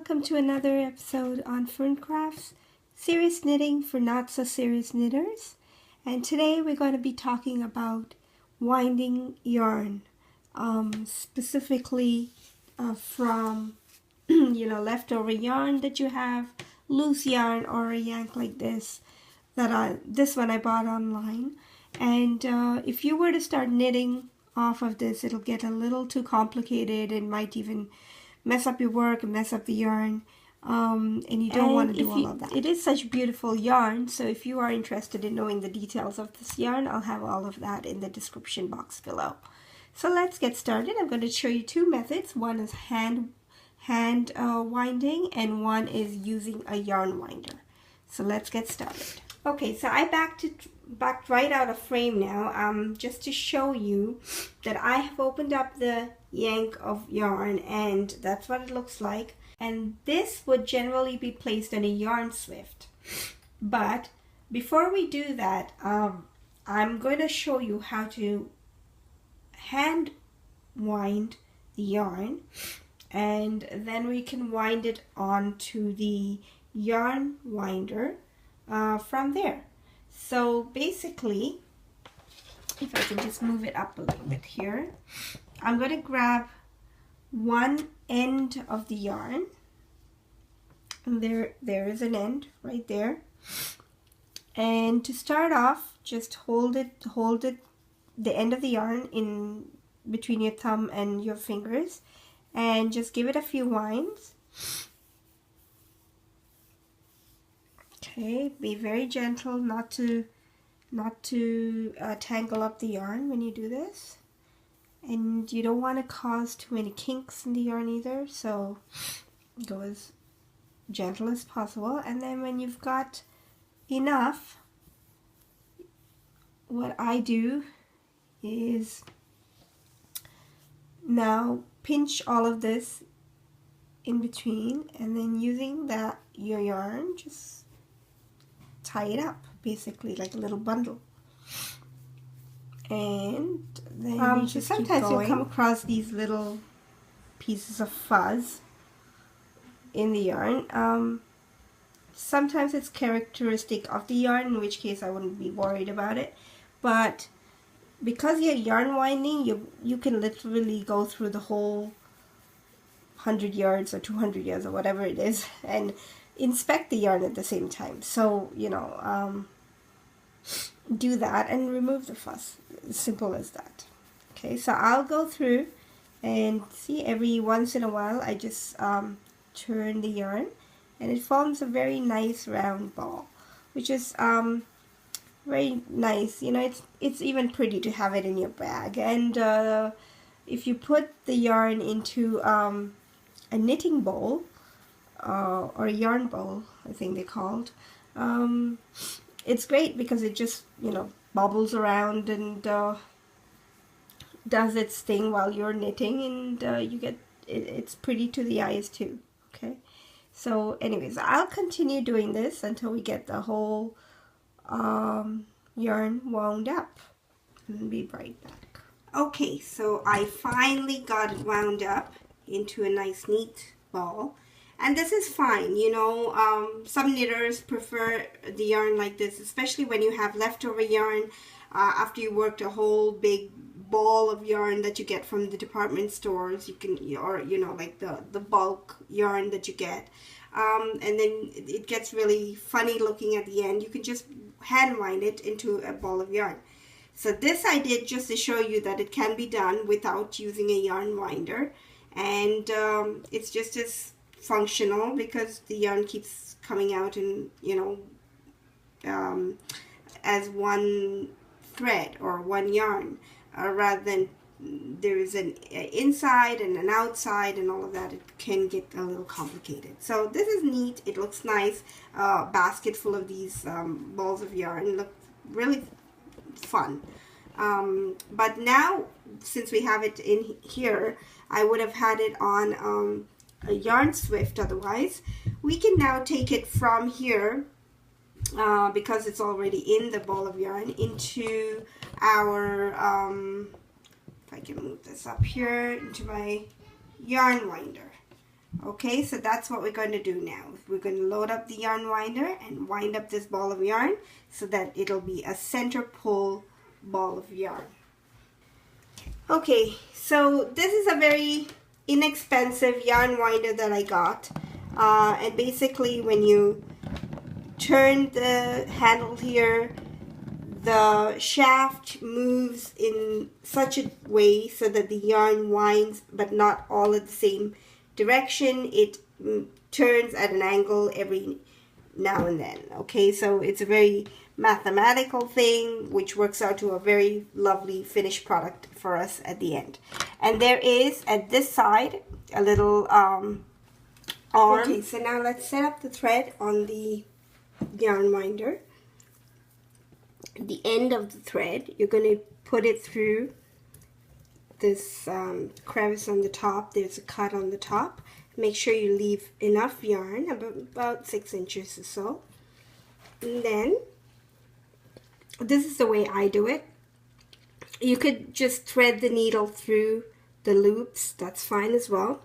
welcome to another episode on FernCrafts, serious knitting for not so serious knitters. And today we're going to be talking about winding yarn, specifically from leftover yarn that you have, loose yarn, or a yank like this. This one I bought online, and if you were to start knitting off of this, it'll get a little too complicated and might even mess up your work and mess up the yarn, and you don't want to do all of that. It is such beautiful yarn, so if you are interested in knowing the details of this yarn, I'll have all of that in the description box below. So let's get started. I'm going to show you two methods. One is hand winding, and one is using a yarn winder. So let's get started. Okay, so I backed right out of frame now, just to show you that I have opened up the yank of yarn, and that's what it looks like. And this would generally be placed on a yarn swift. But before we do that, I'm going to show you how to hand wind the yarn, and then we can wind it onto the yarn winder from there. So basically, if I can just move it up a little bit here, I'm going to grab one end of the yarn, and there is an end right there. And to start off, just hold it the end of the yarn in between your thumb and your fingers, and just give it a few winds. Okay, be very gentle, not to tangle up the yarn when you do this, and you don't want to cause too many kinks in the yarn either, so go as gentle as possible. And then when you've got enough, what I do is now pinch all of this in between, and then using your yarn, just tie it up, basically like a little bundle. And then sometimes you'll come across these little pieces of fuzz in the yarn. Sometimes it's characteristic of the yarn, in which case I wouldn't be worried about it. But because you're yarn winding, you can literally go through the whole 100 yards or 200 yards or whatever it is, and inspect the yarn at the same time. So, do that and remove the fuzz. Simple as that. Okay, so I'll go through and see, every once in a while I just turn the yarn, and it forms a very nice round ball, which is very nice. It's even pretty to have it in your bag. And if you put the yarn into a knitting bowl, or a yarn bowl, I think they're called, it's great because it just bobbles around and does its thing while you're knitting, and you get it's pretty to the eyes too. Okay, so anyways, I'll continue doing this until we get the whole yarn wound up, and be right back. Okay, so I finally got it wound up into a nice neat ball. And this is fine, some knitters prefer the yarn like this, especially when you have leftover yarn after you worked a whole big ball of yarn that you get from the department stores. You can, or like the bulk yarn that you get, and then it gets really funny looking at the end. You can just hand wind it into a ball of yarn. So this I did just to show you that it can be done without using a yarn winder, and it's just as functional because the yarn keeps coming out and as one thread or one yarn, rather than there is an inside and an outside and all of that. It can get a little complicated. So this is neat. It looks nice. Basket full of these balls of yarn. Look really fun. But now, since we have it in here, I would have had it on a yarn swift. Otherwise, we can now take it from here, because it's already in the ball of yarn, into our if I can move this up here, into my yarn winder. Okay, so that's what we're going to do now. We're going to load up the yarn winder and wind up this ball of yarn so that it'll be a center pull ball of yarn. Okay, so this is a very inexpensive yarn winder that I got. And basically when you turn the handle here, the shaft moves in such a way so that the yarn winds but not all at the same direction. It turns at an angle every now and then. Okay, so it's a very mathematical thing which works out to a very lovely finished product for us at the end. And there is at this side a little arm. Okay, so now let's set up the thread on the yarn winder. The end of the thread, you're going to put it through this crevice on the top. There's a cut on the top. Make sure you leave enough yarn, about 6 inches or so. And then, this is the way I do it. You could just thread the needle through the loops. That's fine as well.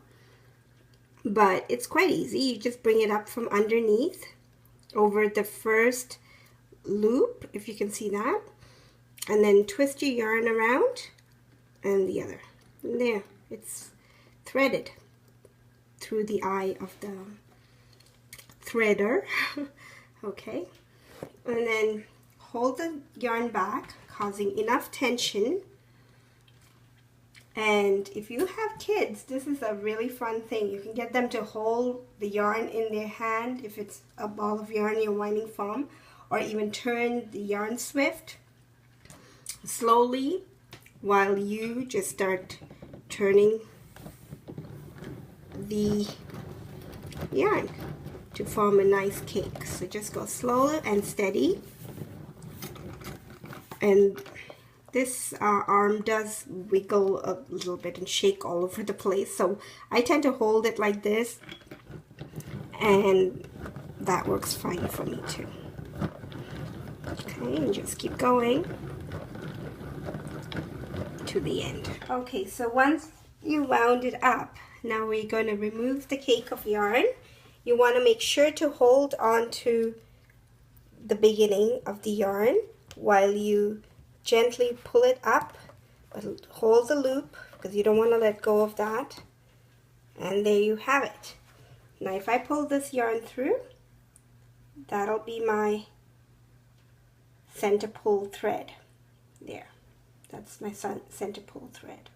But it's quite easy. You just bring it up from underneath over the first loop, if you can see that, and then twist your yarn around and the other, and there, it's threaded through the eye of the threader. Okay, and then hold the yarn back, causing enough tension. And if you have kids, this is a really fun thing. You can get them to hold the yarn in their hand if it's a ball of yarn you're winding from, or even turn the yarn swift slowly while you just start turning the yarn to form a nice cake. So just go slow and steady. And this arm does wiggle a little bit and shake all over the place. So I tend to hold it like this, and that works fine for me too. Okay, and just keep going to the end. Okay, so once you wound it up, now we're going to remove the cake of yarn. You want to make sure to hold on to the beginning of the yarn while you gently pull it up, but hold the loop because you don't want to let go of that. And there you have it. Now if I pull this yarn through, that'll be my center pull thread. There, that's my center pull thread.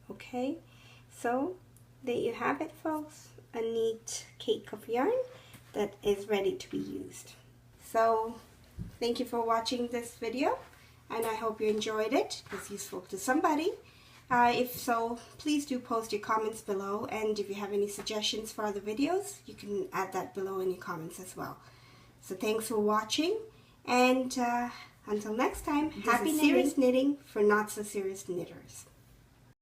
Okay, so there you have it, folks, a neat cake of yarn that is ready to be used. So thank you for watching this video, and I hope you enjoyed it. It was useful to somebody. If so, please do post your comments below, and if you have any suggestions for other videos, you can add that below in your comments as well. So thanks for watching, and until next time, happy knitting. Serious knitting for not so serious knitters.